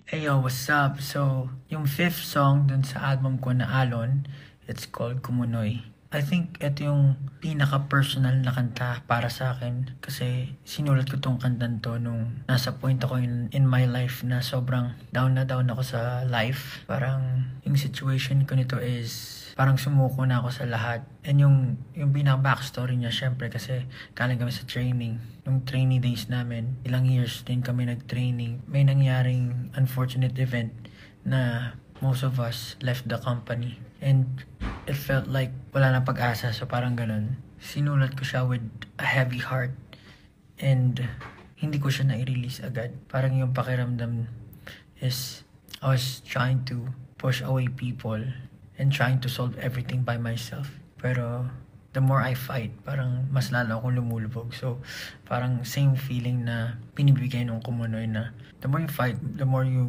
Hey yo, what's up? So, yung fifth song dun sa album ko na Alon, it's called Kumunoy. I think ito yung pinaka-personal na kanta para sa akin kasi sinulat ko tong kantan to nung nasa point ako in my life na sobrang down na down ako sa life. Parang yung situation ko nito is parang sumuko na ako sa lahat. And yung pinaka-backstory niya, syempre kasi galing kami sa training. Nung trainee days namin, ilang years din kami nag-training. May nangyaring unfortunate event na most of us left the company. And it felt like wala na pag-asa. So parang ganun. Sinulat ko siya with a heavy heart. And hindi ko siya na-release agad. Parang yung pakiramdam is I was trying to push away people and trying to solve everything by myself. Pero the more I fight, parang mas lalo akong lumulubog. So, parang same feeling na pinibigay nung Kumunoy na the more you fight, the more you